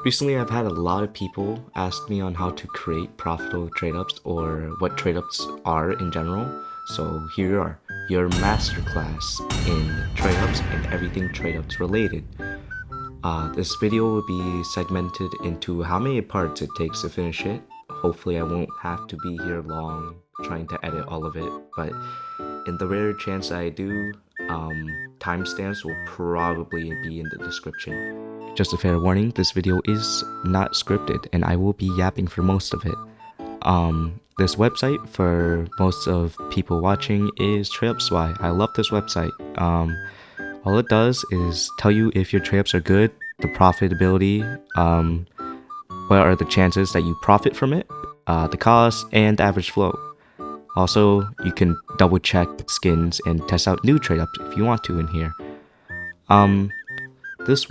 Recently, I've had a lot of people ask me on how to create profitable trade-ups or what trade-ups are in general. So here you are, your masterclass in trade-ups and everything trade-ups related. This video will be segmented into how many parts it takes to finish it. Hopefully I won't have to be here long trying to edit all of it, but in the rare chance I do, timestamps will probably be in the description. Just a fair warning, this video is not scripted and I will be yapping for most of it. This website for most of people watching is Tradeupspy. I love this website. All it does is tell you if your trade-ups are good, the profitability, what are the chances that you profit from it, the cost, and the average flow. Also, you can double check skins and test out new trade-ups if you want to in here. This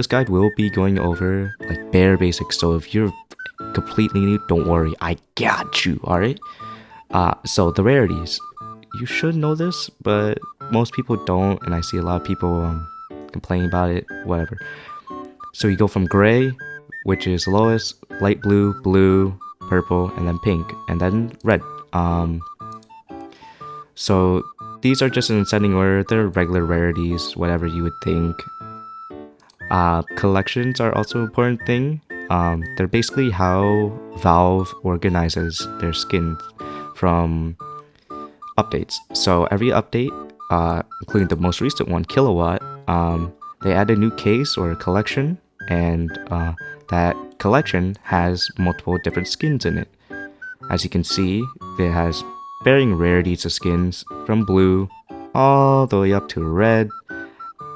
guide will be going over like bare basics, so if you're completely new, don't worry, I got you, alright? So the rarities. You should know this, but most people don't, and I see a lot of people complaining about it, whatever. So you go from gray, which is lowest, light blue, blue, purple, and then pink, and then red. So these are just in ascending order. They're regular rarities, whatever you would think. Collections are also an important thing. They're basically how Valve organizes their skins from updates. So every update, including the most recent one, Kilowatt, they add a new case or a collection, and that collection has multiple different skins in it. As you can see, it has varying rarities of skins from blue all the way up to red.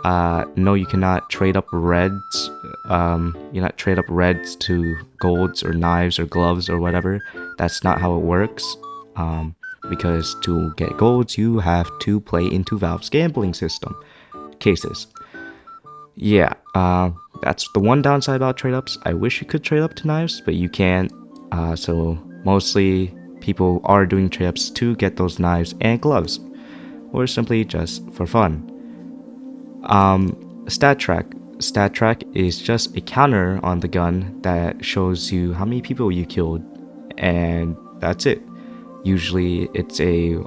No, you cannot trade up reds. You not trade up reds to golds or knives or gloves or whatever. That's not how it works. Because to get golds, you have to play into Valve's gambling system cases. Yeah, that's the one downside about trade-ups. I wish you could trade up to knives, but you can't. So mostly people are doing trade-ups to get those knives and gloves, or simply just for fun. Stat track. Stat track is just a counter on the gun that shows you how many people you killed, and that's it. Usually it's a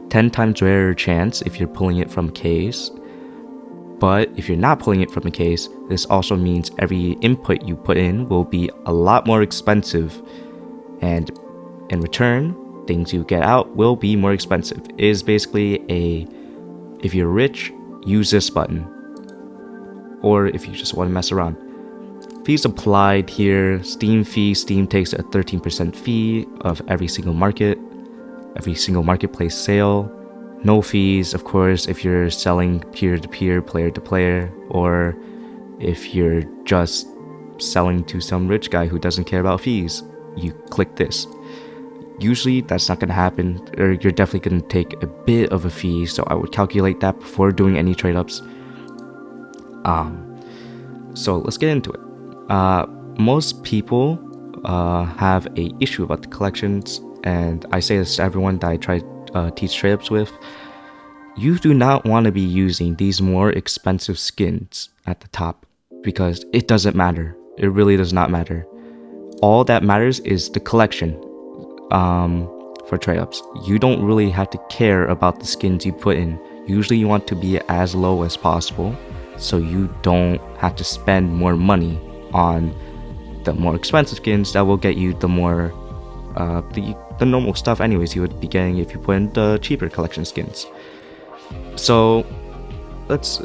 10 times rarer chance if you're pulling it from a case. But if you're not pulling it from a case, this also means every input you put in will be a lot more expensive. And in return, things you get out will be more expensive. It is basically if you're rich, use this button. Or if you just want to mess around. Fees applied here. Steam fee. Steam takes a 13% fee of every single marketplace sale. No fees, of course, if you're selling peer-to-peer, player-to-player, or if you're just selling to some rich guy who doesn't care about fees. You click this. Usually that's not going to happen, or you're definitely going to take a bit of a fee, so I would calculate that before doing any trade-ups. So let's get into it. Most people have a issue about the collections, and I say this to everyone that I try to teach trade-ups with. You do not want to be using these more expensive skins at the top, because it doesn't matter. It really does not matter. All that matters is the collection for trade-ups. You don't really have to care about the skins you put in. Usually you want to be as low as possible, so you don't have to spend more money on the more expensive skins that will get you the more the normal stuff anyways you would be getting if you put in the cheaper collection skins. So let's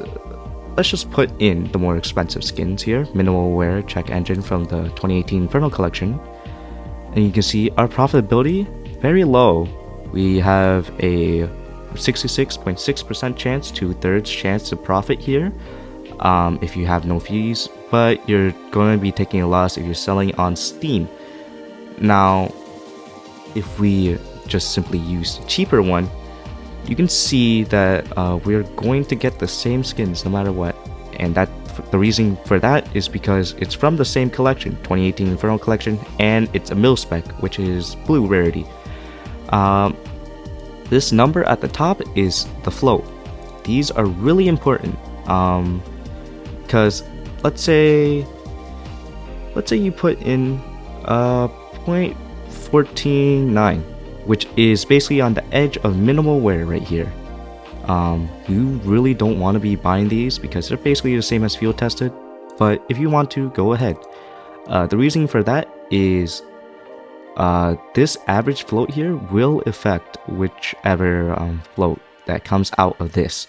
just put in the more expensive skins here. Minimal wear check engine from the 2018 Infernal collection, and you can see our profitability very low. We have a 66.6% chance, 2/3 chance to profit here if you have no fees, but you're going to be taking a loss if you're selling on Steam. Now, if we just simply use the cheaper one, you can see that we're going to get the same skins no matter what, and the reason for that is because it's from the same collection, 2018 Infernal collection, and it's a mil-spec, which is blue rarity. This number at the top is the float. These are really important because let's say let's say you put in 0.149, which is basically on the edge of minimal wear right here. You really don't want to be buying these because they're basically the same as field tested, but if you want to, go ahead. The reason for that is this average float here will affect whichever float that comes out of this.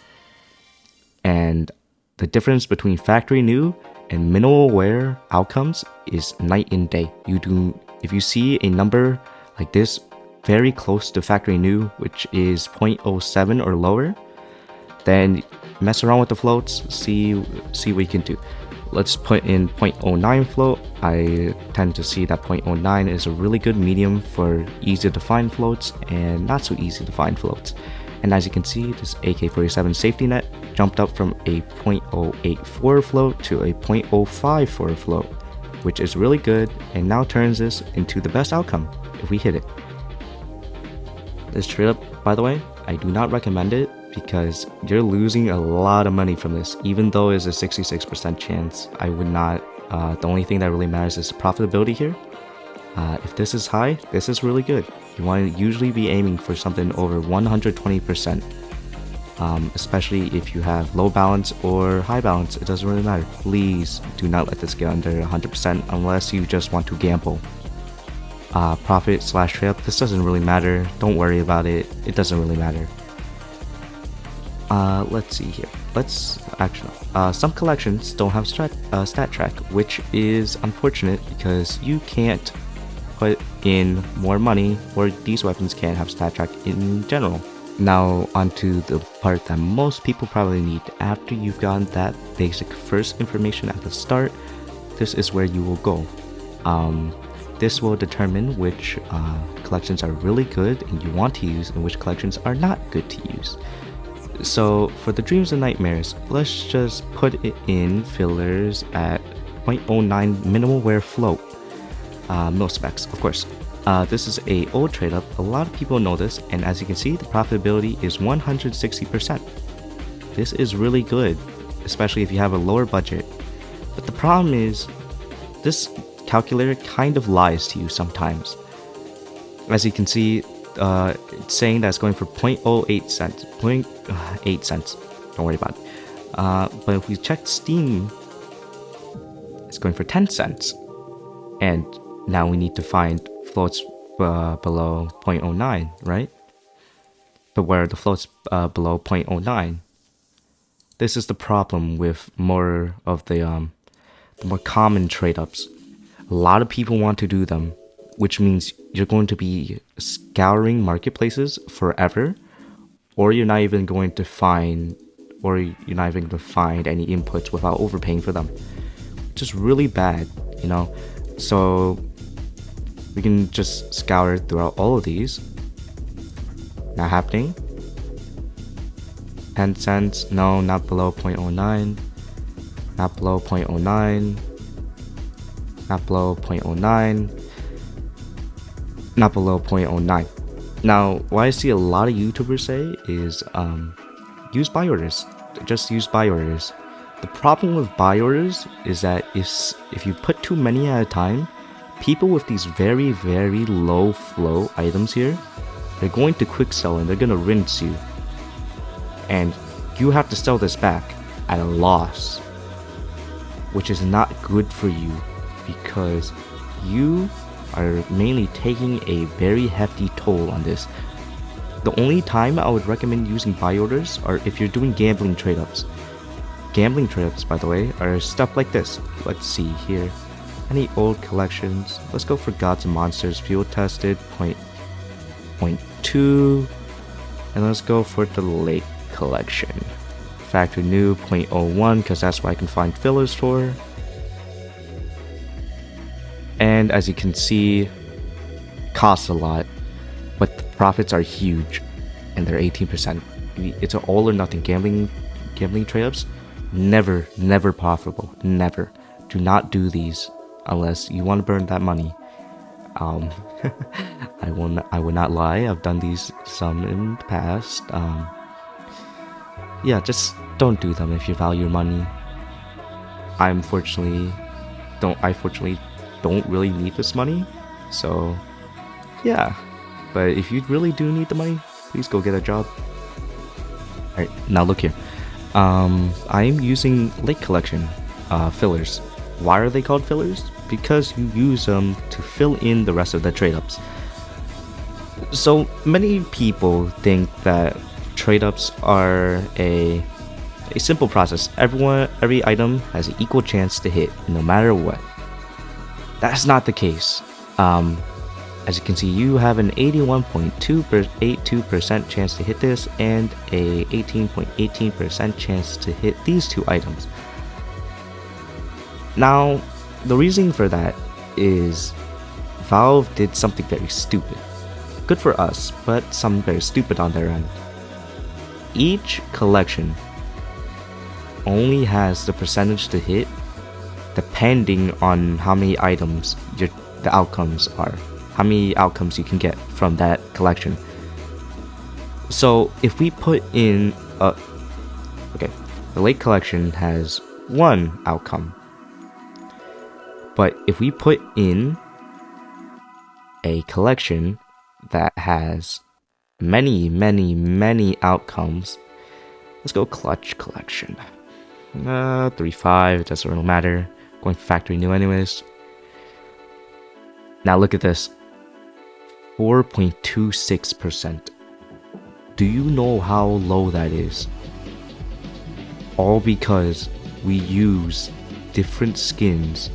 And the difference between factory new and minimal wear outcomes is night and day. If you see a number like this very close to factory new, which is 0.07 or lower, then mess around with the floats, see what you can do. Let's put in 0.09 float. I tend to see that 0.09 is a really good medium for easy to find floats and not so easy to find floats. And as you can see, this AK-47 safety net jumped up from a 0.084 float to a 0.054 float, which is really good and now turns this into the best outcome if we hit it. This trade up, by the way, I do not recommend it because you're losing a lot of money from this. Even though it's a 66% chance, I would not. The only thing that really matters is the profitability here. If this is high, this is really good. You want to usually be aiming for something over 120%, especially if you have low balance or high balance. It doesn't really matter. Please do not let this get under 100% unless you just want to gamble. Profit / trade up, this doesn't really matter. Don't worry about it. It doesn't really matter. Let's see here. Some collections don't have stat track, which is unfortunate because you can't put in more money, or these weapons can't have stat track in general. Now onto the part that most people probably need. After you've gotten that basic first information at the start, this is where you will go. This will determine which collections are really good and you want to use and which collections are not good to use. So for the dreams and nightmares, let's just put it in fillers at 0.09 minimal wear float. No specs, of course. This is a old trade up. A lot of people know this, and as you can see, the profitability is 160%. This is really good, especially if you have a lower budget. But the problem is, this calculator kind of lies to you sometimes. As you can see, it's saying that it's going for 0.08 cents, 0.8 cents. Don't worry about it. But if we check Steam, it's going for 10 cents. And now we need to find floats below 0.09, right? But where are the floats below 0.09? This is the problem with more of the more common trade-ups. A lot of people want to do them, which means you're going to be scouring marketplaces forever, or you're not even going to find any inputs without overpaying for them. Which is really bad, you know. So we can just scour throughout all of these. Not happening. 10 cents, no, not below 0.09. Not below 0.09. Not below 0.09. Not below 0.09. Now, what I see a lot of YouTubers say is use buy orders. Just use buy orders. The problem with buy orders is that if you put too many at a time, people with these very, very low flow items here, they're going to quick sell and they're going to rinse you. And you have to sell this back at a loss, which is not good for you because you are mainly taking a very hefty toll on this. The only time I would recommend using buy orders are if you're doing gambling trade-ups. Gambling trade-ups, by the way, are stuff like this. Let's see here. Any old collections? Let's go for Gods and Monsters field tested 0.2, and let's go for the late collection. Factory new 0.01 because that's what I can find fillers for. And as you can see, costs a lot, but the profits are huge, and they're 18%. It's an all or nothing. Gambling trade-ups, never profitable. Never. Do not do these unless you want to burn that money. I will not lie. I've done these some in the past. Yeah, just don't do them if you value your money. I fortunately don't really need this money. So yeah, but if you really do need the money, please go get a job. Alright, now look here. I'm using lake collection fillers. Why are they called fillers? Because you use them to fill in the rest of the trade ups. So many people think that trade ups are a simple process. Every item has an equal chance to hit, no matter what. That's not the case. As you can see, you have an 81.82% chance to hit this and a 18.18% chance to hit these two items. Now, the reason for that is Valve did something very stupid. Good for us, but something very stupid on their end. Each collection only has the percentage to hit depending on how many items the outcomes are. How many outcomes you can get from that collection. So if we put in the lake collection has one outcome. But if we put in a collection that has many outcomes, let's go clutch collection. 3-5, doesn't really matter. Going factory new anyways. Now look at this. 4.26%. Do you know how low that is? All because we use different skins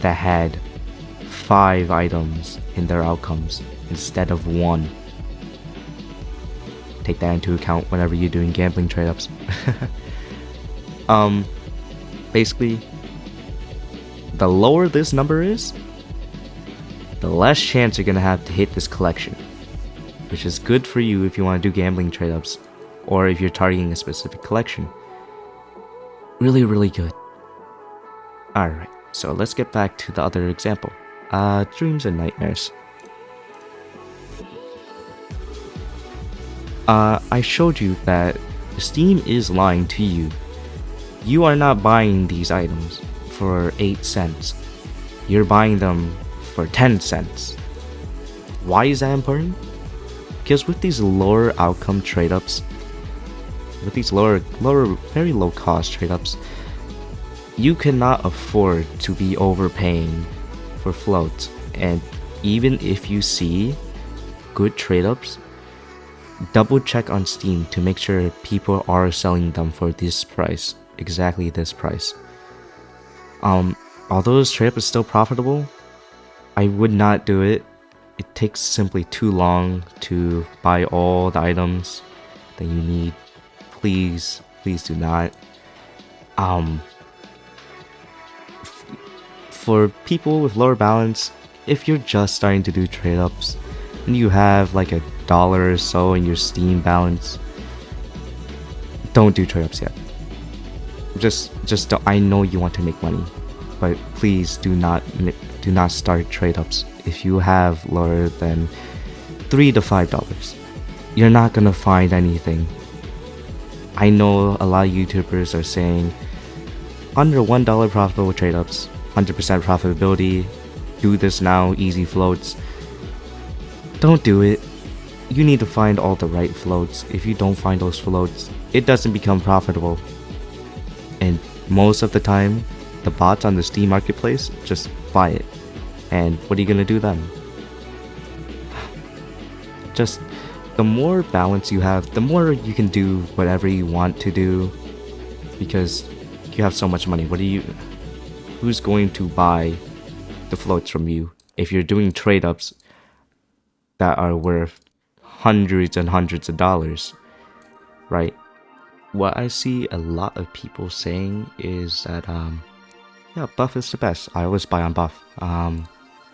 that had 5 items in their outcomes instead of 1. Take that into account whenever you're doing gambling trade-ups. Basically, the lower this number is, the less chance you're gonna have to hit this collection, which is good for you if you want to do gambling trade-ups or if you're targeting a specific collection. Really good. Alright, so let's get back to the other example. Dreams and nightmares. I showed you that Steam is lying to you. You are not buying these items for 8 cents. You're buying them for 10 cents. Why is that important? Because with these lower outcome trade-ups, with these lower, very low cost trade-ups, you cannot afford to be overpaying for floats. And even if you see good trade-ups, double check on Steam to make sure people are selling them for this price, exactly this price. Although this trade-up is still profitable, I would not do it. It takes simply too long to buy all the items that you need. Please do not. For people with lower balance, if you're just starting to do trade-ups and you have like $1 or so in your Steam balance, don't do trade-ups yet. Just don't. I know you want to make money, but please do not start trade-ups if you have lower than $3 to $5. You're not gonna find anything. I know a lot of YouTubers are saying under $1 profitable trade-ups, 100% profitability, do this now, easy floats. Don't do it. You need to find all the right floats. If you don't find those floats, it doesn't become profitable. And most of the time, the bots on the Steam marketplace just buy it. And what are you gonna do then? Just the more balance you have, the more you can do whatever you want to do, because you have so much money. Who's going to buy the floats from you if you're doing trade-ups that are worth hundreds and hundreds of dollars, right? What I see a lot of people saying is that yeah, buff is the best. I always buy on buff.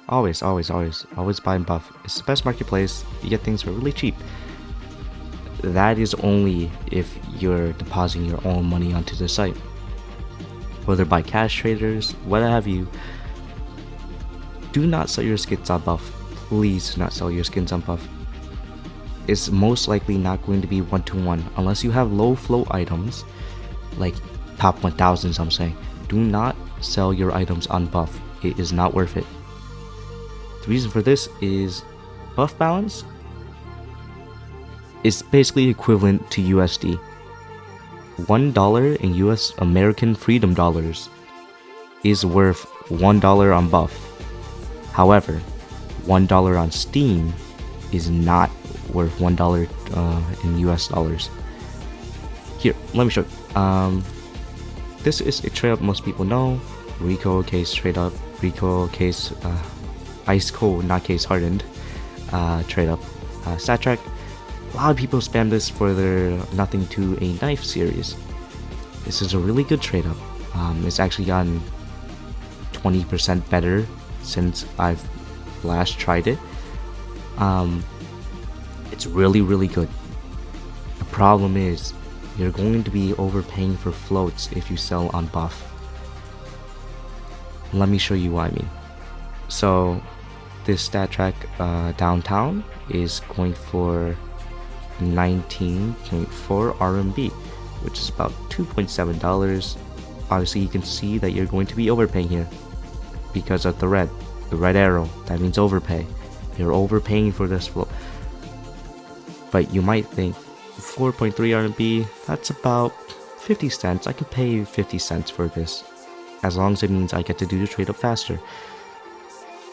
Always buy on buff. It's the best marketplace. You get things for really cheap. That is only if you're depositing your own money onto the site, whether by cash traders, what have you. Do not sell your skins on buff. Please do not sell your skins on buff. It's most likely not going to be 1-to-1 unless you have low flow items like top 1000s. I'm saying do not sell your items on buff. It is not worth it. The reason for this is buff balance is basically equivalent to USD. $1 in US American Freedom Dollars is worth $1 on buff. However, $1 on Steam is not worth $1 in US dollars. Here, let me show you. This is a trade up most people know. Recoil case trade up, recoil case ice cold, not case hardened trade up. Stat track. A lot of people spam this for their nothing to a knife series. This is a really good trade up. It's actually gotten 20% better since I've last tried it. It's really good. The problem is you're going to be overpaying for floats if you sell on buff. Let me show you what I mean. So this stat track downtown is going for 19.4 RMB, which is about $2.7. Obviously you can see that you're going to be overpaying here because of the red arrow. That means overpay. You're overpaying for this float. But you might think 4.3 RMB, that's about 50 cents. I could pay 50 cents for this as long as it means I get to do the trade up faster.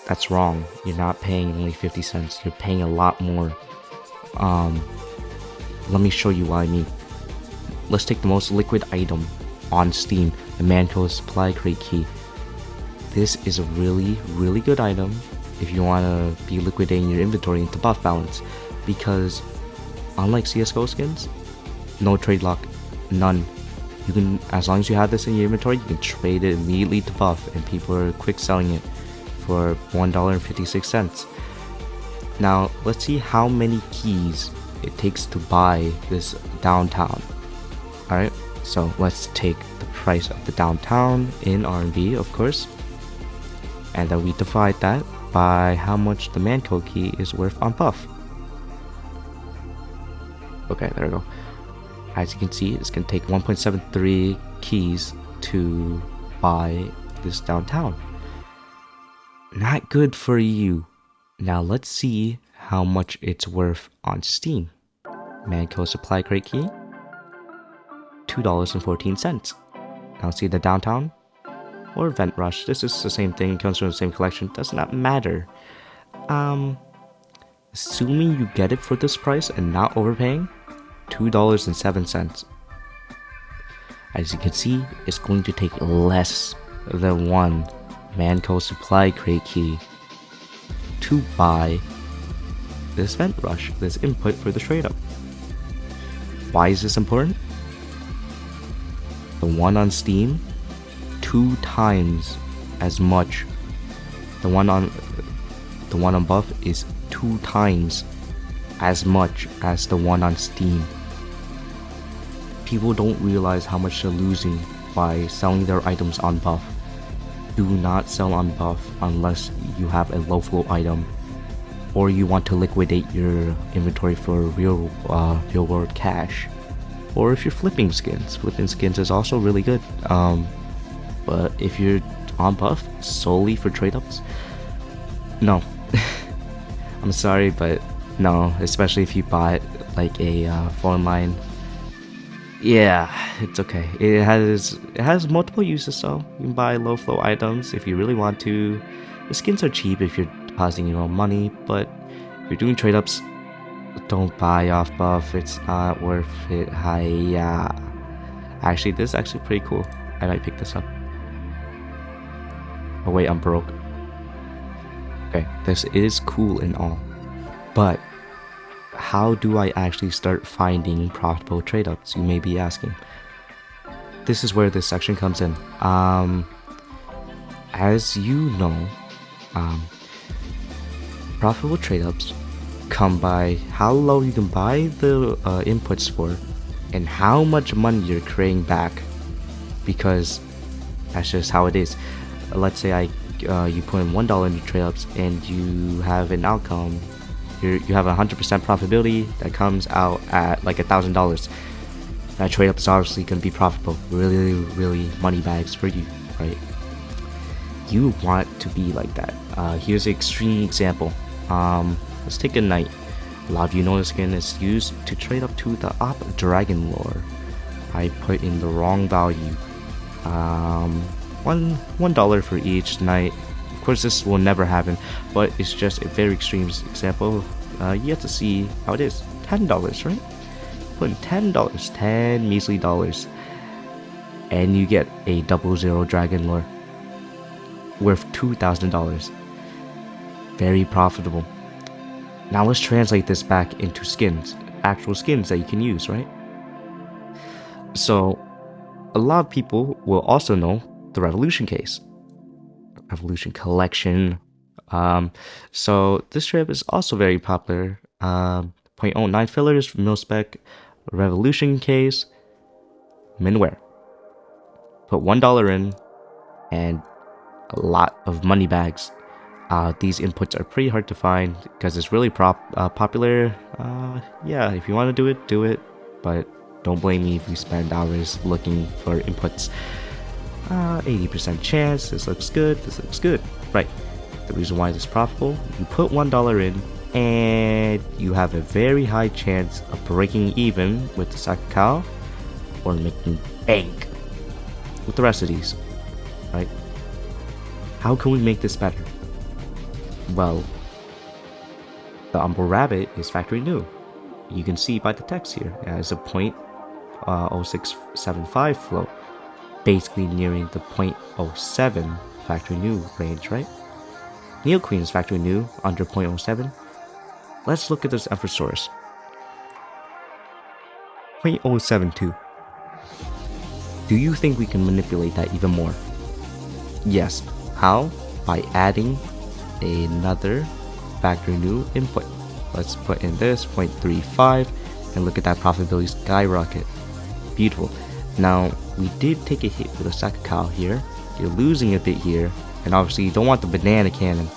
That's wrong. You're not paying only 50 cents. You're paying a lot more. Let me show you what I mean. Let's take the most liquid item on Steam, the Manco Supply Crate Key. This is a really good item if you want to be liquidating your inventory into buff balance, because unlike CSGO skins, no trade lock, none. You can, as long as you have this in your inventory, you can trade it immediately to buff, and people are quick selling it for $1.56. Now let's see how many keys it takes to buy this downtown. Alright, so let's take the price of the downtown in RMB, of course, and then we divide that by how much the Manco key is worth on buff. Okay, there we go. As you can see, it's going to take 1.73 keys to buy this downtown. Not good for you. Now let's see how much it's worth on Steam. Manco Supply Crate Key, $2.14. Now see the downtown or Vent Rush. This is the same thing, comes from the same collection, does not matter. Assuming you get it for this price and not overpaying, $2.07. As you can see, it's going to take less than one Manco Supply Crate Key to buy this Vent Rush, this input for the trade up. Why is this important? The one on Steam, 2 times as much. The one on buff is 2 times as much as the one on Steam. People don't realize how much they're losing by selling their items on buff. Do not sell on buff unless you have a low flow item or you want to liquidate your inventory for real world cash, or if you're flipping skins. Flipping skins is also really good. But if you're on buff solely for trade ups, no. I'm sorry, but no, especially if you bought like a phone line. Yeah, it's okay. It has multiple uses, so you can buy low flow items if you really want to. The skins are cheap if you're depositing your own money, but if you're doing trade ups, don't buy off buff. It's not worth it. Hiya. Actually, this is actually pretty cool. I might pick this up. Oh wait, I'm broke. Okay, this is cool and all, but how do I actually start finding profitable trade ups, you may be asking. This is where this section comes in. As you know, profitable trade ups come by how low you can buy the inputs for and how much money you're creating back, because that's just how it is. Let's say you put in $1 into trade ups and you have an outcome. You have 100% profitability that comes out at like $1,000. That trade up is obviously going to be profitable. Really money bags for you, right? you want to be like that. Here's an extreme example. Let's take a knight. A lot of you know this skin is used to trade up to the Op Dragon lore. I put in the wrong value. $1 for each knight. Of course, this will never happen, but it's just a very extreme example. You have to see how it is. $10, right? Put in $10, 10 measly dollars, and you get a 00 dragon lore worth $2,000. Very profitable. Now let's translate this back into skins, actual skins that you can use, right? So a lot of people will also know the Revolution case, Revolution collection. So this strip is also very popular. 0.09 fillers, mil-spec, Revolution case, minware. Put $1 in and a lot of money bags. These inputs are pretty hard to find because it's really popular. Yeah, if you want to do it, but don't blame me if you spend hours looking for inputs. 80% chance, this looks good, right? The reason why this is profitable, you put $1 in and you have a very high chance of breaking even with the Sakakao or making bank with the rest of these, right? How can we make this better? Well, the Umbral Rabbit is factory new. You can see by the text here, it has a 0.0675 flow, basically nearing the 0.07 factory new range, right? Neo Queen is factory new, under 0.07. Let's look at this effort source. 0.072. Do you think we can manipulate that even more? Yes. How? By adding another factory new input. Let's put in this 0.35 and look at that profitability skyrocket. Beautiful. Now we did take a hit with a Sakakao here. You're losing a bit here, and obviously you don't want the banana cannon.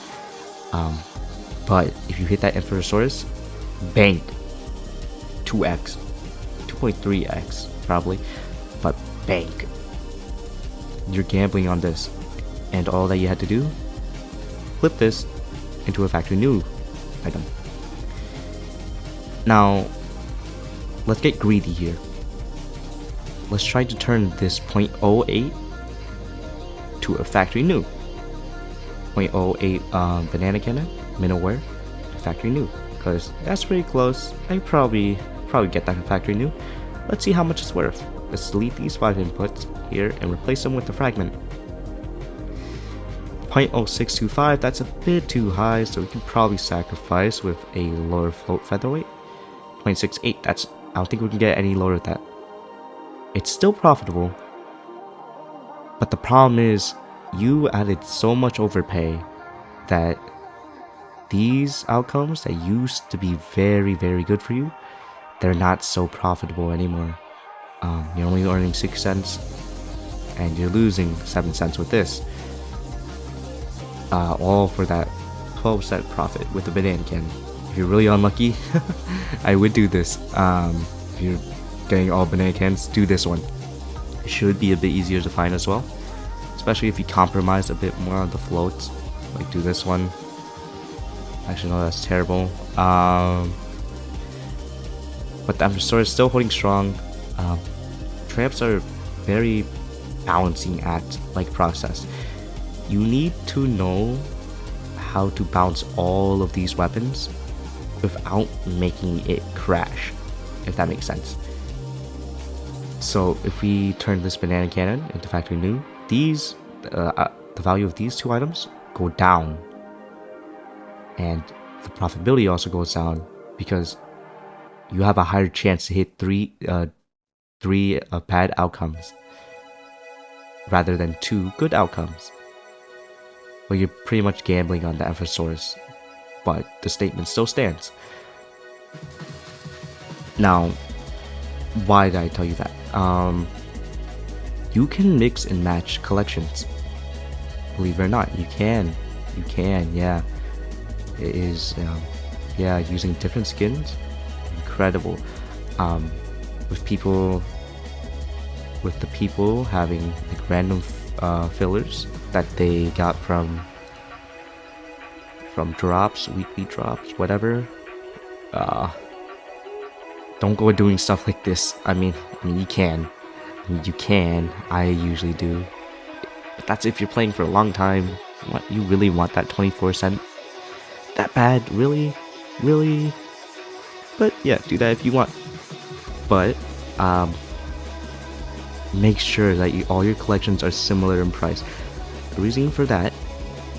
But if you hit that Inferosaurus, bang, 2x, 2.3x probably, but bang. You're gambling on this, and all that you had to do, flip this into a factory new item. Now, let's get greedy here. Let's try to turn this 0.08 to a factory new. 0.08 banana cannon, middleware, factory new. Because that's pretty close. I probably get that factory new. Let's see how much it's worth. Let's delete these 5 inputs here and replace them with the fragment. 0.0625, that's a bit too high, so we can probably sacrifice with a lower float featherweight. 0.68, I don't think we can get any lower than that. It's still profitable, but the problem is you added so much overpay that these outcomes that used to be very, very good for you, they're not so profitable anymore. You're only earning 6 cents and you're losing 7 cents with this. All for that 12% profit with the banana cannon. If you're really unlucky, I would do this. If you're getting all banana cannons, do this one. It should be a bit easier to find as well, especially if you compromise a bit more on the floats. Like do this one. Actually, no, that's terrible. But the Emperor is still holding strong. Traps are very balancing act like process. You need to know how to bounce all of these weapons without making it crash, if that makes sense. So if we turn this banana cannon into factory new, these the value of these 2 items go down, and the profitability also goes down because you have a higher chance to hit three bad outcomes rather than 2 good outcomes. Well, you're pretty much gambling on the Emphasaurus, but the statement still stands. Now, why did I tell you that? You can mix and match collections. Believe it or not, you can. Yeah. It is, yeah, using different skins. Incredible. With the people having like random fillers that they got from drops, weekly drops, whatever. Don't go doing stuff like this. I mean you can. You can. I usually do. But that's if you're playing for a long time. What, you really want that 24 cent? That bad? Really? Really? But yeah, do that if you want. But make sure that all your collections are similar in price. The reason for that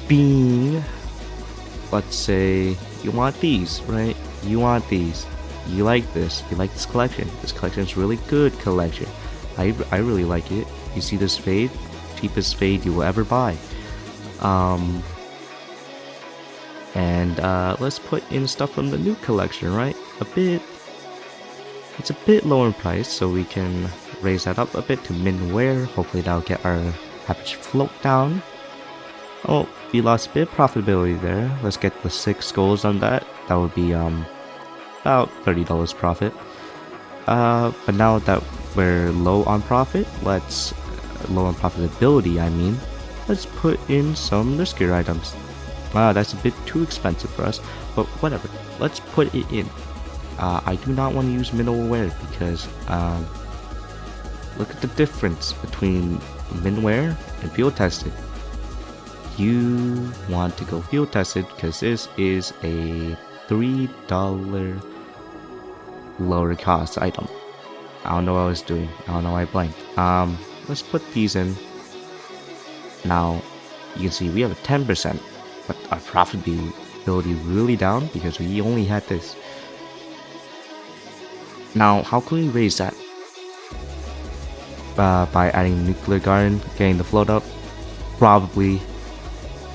being, let's say you want these, right? You want these. You like this. You like this collection. This collection is really good collection. I really like it. You see this fade? Cheapest fade you will ever buy. And let's put in stuff from the new collection, right? It's a bit lower in price, so we can raise that up a bit to min wear. Hopefully that'll get our average float down. Oh, we lost a bit of profitability there. Let's get the 6 goals on that. That would be about $30 profit. But now that we're low on profit, low on profitability, I mean, let's put in some riskier items. That's a bit too expensive for us, but whatever. Let's put it in. I do not want to use minimal wear because look at the difference between min wear and field tested. You want to go field tested because this is a $3 lower cost item. I don't know what I was doing. I don't know why I blanked. Let's put these in. Now you can see we have a 10%, but our profitability really down because we only had this. Now how can we raise that? By adding nuclear garden, getting the float up, probably.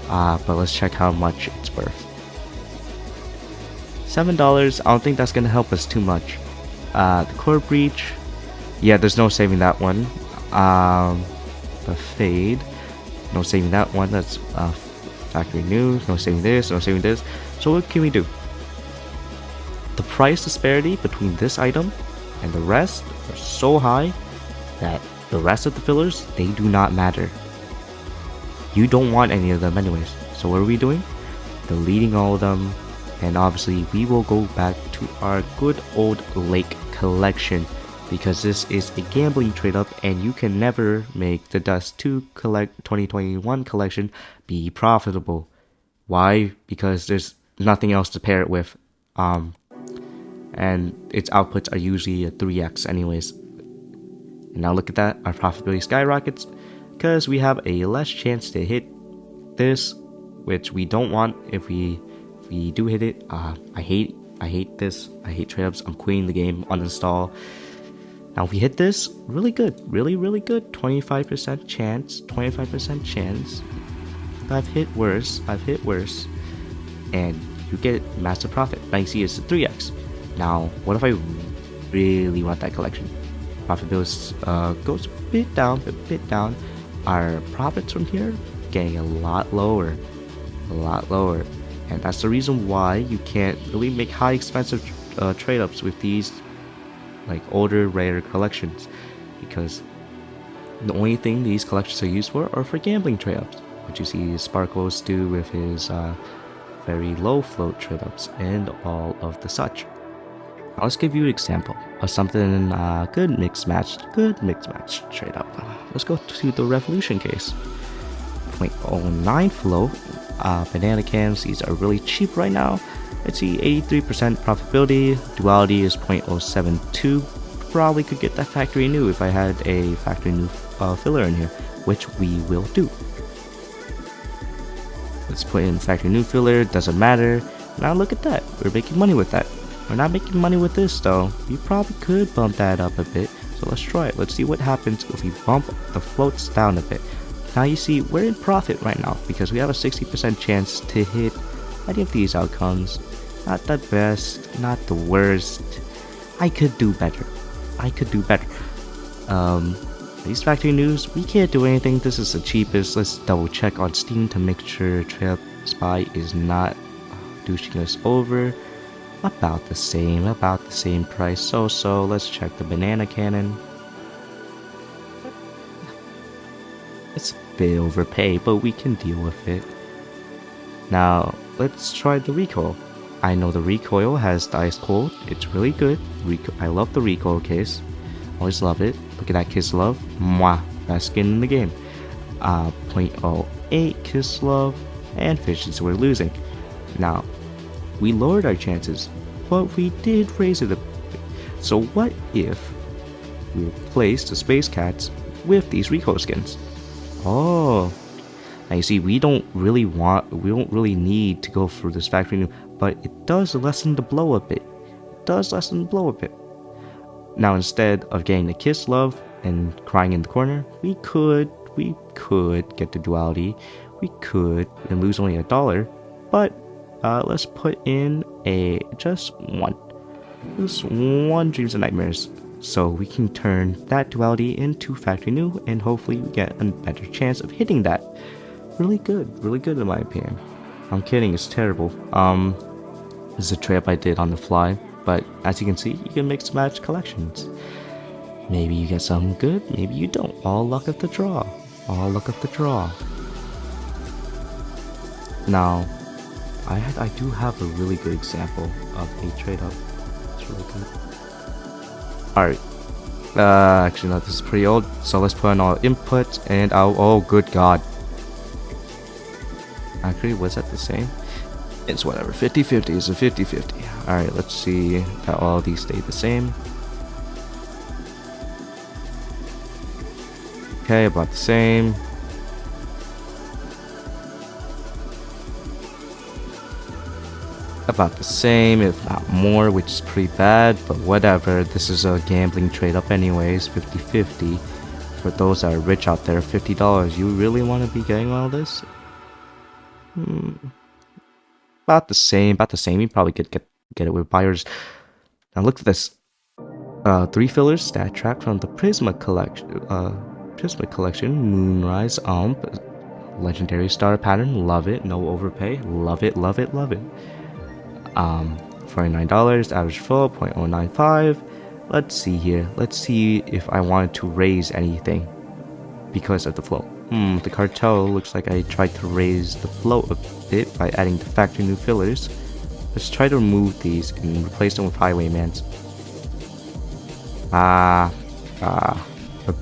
But let's check how much it's worth. $7. I don't think that's gonna help us too much. The core breach, yeah, there's no saving that one. The fade, no saving that one. That's factory news. No saving this. No saving this. So what can we do? The price disparity between this item and the rest are so high that the rest of the fillers, they do not matter. You don't want any of them anyways. So what are we doing? Deleting all of them. And obviously we will go back to our good old lake collection because this is a gambling trade up and you can never make the Dust 2 2021 collection be profitable. Why? Because there's nothing else to pair it with. And its outputs are usually a 3x anyways. And now look at that, our profitability skyrockets because we have a less chance to hit this, which we don't want. If we do hit it, I hate this. I hate trade ups. I'm quitting the game. Uninstall. Now if we hit this, really good, really good. 25% chance. 25% chance. I've hit worse. And you get massive profit. Now you see it's a 3x. Now what if I really want that collection? Profitability goes a bit down. Our profits from here getting a lot lower. And that's the reason why you can't really make high expensive trade-ups with these like older rare collections, because the only thing these collections are used for are for gambling trade-ups, which you see Sparkles do with his very low float trade-ups and all of the such. Now let's give you an example of something good mix match trade-up. Let's go to the Revolution case. 0.09 float. Banana cans, these are really cheap right now. Let's see, 83% profitability. Duality is 0.072. Probably could get that factory new if I had a factory new filler in here, which we will do. Let's put in factory new filler, doesn't matter. Now look at that, we're making money with that. We're not making money with this though. We probably could bump that up a bit. So let's try it. Let's see what happens if we bump the floats down a bit. Now you see we're in profit right now because we have a 60% chance to hit any of these outcomes. Not the best, not the worst. I could do better. These factory news, we can't do anything. This is the cheapest. Let's double check on Steam to make sure Tradeupspy is not douching us over. About the same price. So let's check the banana cannon. It's a bit overpay, but we can deal with it. Now, let's try the recoil. I know the recoil has the ice cold. It's really good. I love the recoil case. Always love it. Look at that kiss love. Mwah. Best skin in the game. 0.08 kiss love. And fishes we're losing. Now, we lowered our chances, but we did raise it a bit. So what if we replace the space cats with these recoil skins? Oh, now you see, we don't really need to go for this factory new, but it does lessen the blow a bit. Now, instead of getting the kiss love and crying in the corner, we could get the duality. We could and lose only $1, but let's put in just one Dreams and Nightmares, so we can turn that duality into factory new, and hopefully we get a better chance of hitting that. Really good in my opinion. I'm kidding, it's terrible. This is a trade up I did on the fly, but as you can see, you can mix and match collections. Maybe you get something good, maybe you don't. All luck of the draw. Now, I do have a really good example of a trade up. It's really good. Alright. Actually no, this is pretty old, so let's put in all input and oh good god. Actually, was that the same? It's whatever, 50-50 is a 50-50. Alright, let's see that all these stay the same. Okay, about the same. About the same, if not more, which is pretty bad, but whatever. This is a gambling trade up anyways, 50-50. For those that are rich out there, $50. You really want to be getting all this? About the same. You probably could get it with buyers. Now look at this. 3 fillers, stat track from the Prisma collection. Moonrise legendary star pattern, love it. No overpay, love it. $49, average flow 0.095. Let's see here. Let's see if I wanted to raise anything because of the flow. The cartel looks like I tried to raise the flow a bit by adding the factory new fillers. Let's try to remove these and replace them with highwaymans. A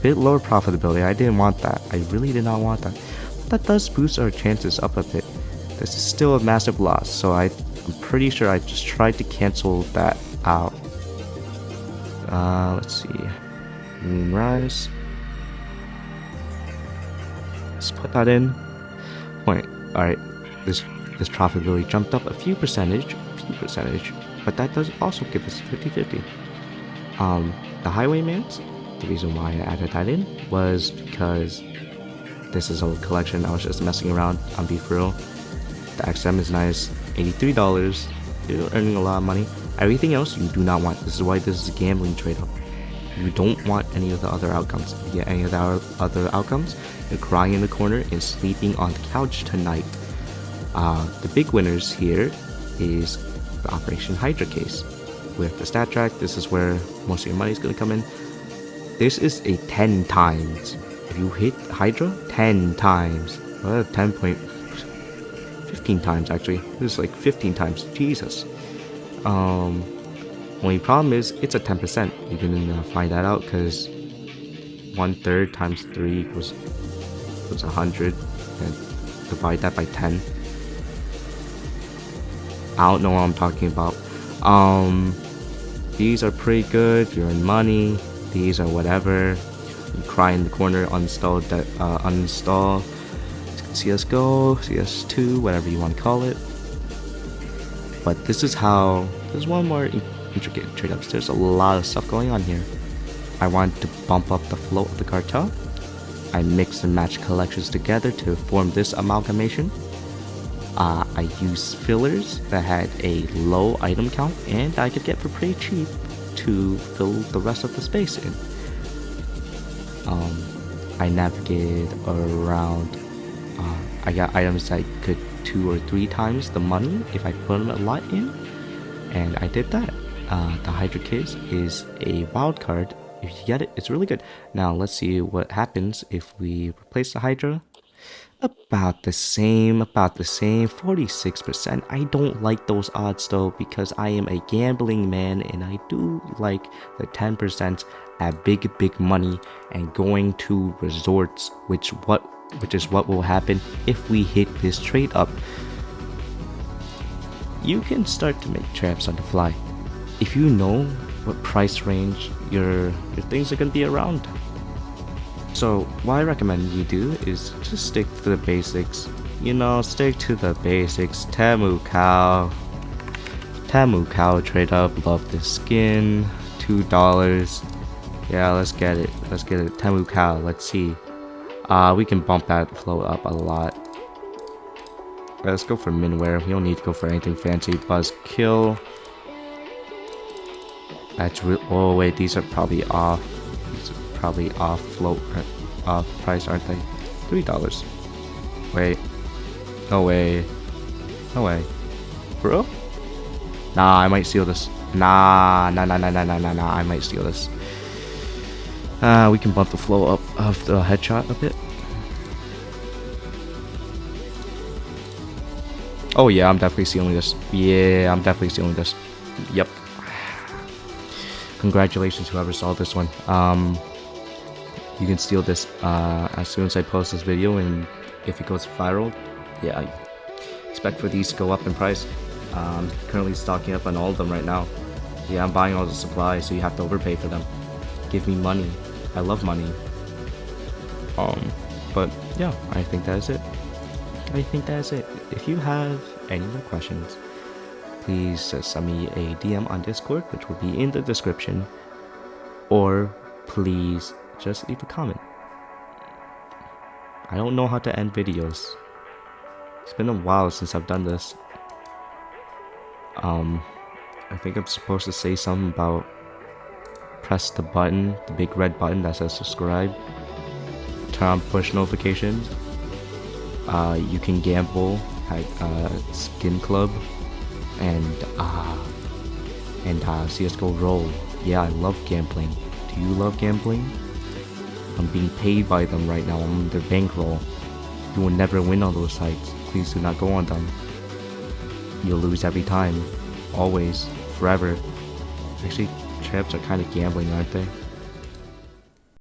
bit lower profitability. I didn't want that. I really did not want that. That does boost our chances up a bit. This is still a massive loss, so I'm pretty sure I just tried to cancel that out. Let's see. Moonrise. Let's put that in. Alright, this profitability jumped up a few percentage, but that does also give us 50-50. The highwaymans, the reason why I added that in was because this is a collection. I was just messing around, on Be For Real. The XM is nice, $83. You're earning a lot of money. Everything else you do not want. This is why this is a gambling trade-off. You don't want any of the other outcomes. If you get any of the other outcomes, you're crying in the corner and sleeping on the couch tonight. The big winners here is the Operation Hydra case. With the stat track, this is where most of your money is going to come in. This is a 10 times. If you hit Hydra, 10 times. 15 times actually. This is like 15 times. Jesus. Only problem is it's a 10%. You can find that out because 1/3 times 3 was 100, and divide that by 10. I don't know what I'm talking about. These are pretty good. You're in money. These are whatever. You cry in the corner. Uninstall that. Uninstall CSGO, CS2, whatever you want to call it. But this is how. There's one more intricate trade-ups. There's a lot of stuff going on here. I wanted to bump up the flow of the cartel. I mixed and matched collections together to form this amalgamation. I used fillers that had a low item count and I could get for pretty cheap to fill the rest of the space in. I navigated around. I got items that could 2 or 3 times the money if I put them a lot in, and I did that. The Hydra case is a wild card. If you get it, it's really good. Now let's see what happens if we replace the Hydra About the same, 46%. I don't like those odds though, because I am a gambling man and I do like the 10% at big money and going to resorts, which is what will happen if we hit this trade up. You can start to make traps on the fly if you know what price range your things are gonna be around. So what I recommend you do is just stick to the basics. Stick to the basics. Tamu cow trade up. Love this skin. $2. Yeah, let's get it. Tamu cow. Let's see. We can bump that flow up a lot. Let's go for minware. We don't need to go for anything fancy. Buzz kill. That's real. Oh wait, these are probably off. Probably off price, aren't they? $3. Wait. No way. Bro? Nah, I might steal this. Nah. I might steal this. We can bump the flow up of the headshot a bit. Oh yeah, I'm definitely stealing this. Yep. Congratulations, whoever saw this one. You can steal this as soon as I post this video, and if it goes viral, yeah, I expect for these to go up in price. I'm currently stocking up on all of them right now. Yeah, I'm buying all the supplies, so you have to overpay for them. Give me money. I love money. But yeah, I think that is it. If you have any more questions, please send me a DM on Discord, which will be in the description, or please just leave a comment. I don't know how to end videos. It's been a while since I've done this. I think I'm supposed to say something about press the button, the big red button that says subscribe, turn on push notifications. You can gamble at Skin Club and CSGO Roll. Yeah, I love gambling. Do you love gambling? I'm being paid by them right now. I'm on their bankroll. You will never win on those sites. Please do not go on them. You'll lose every time. Always. Forever. Actually, traps are kind of gambling, aren't they?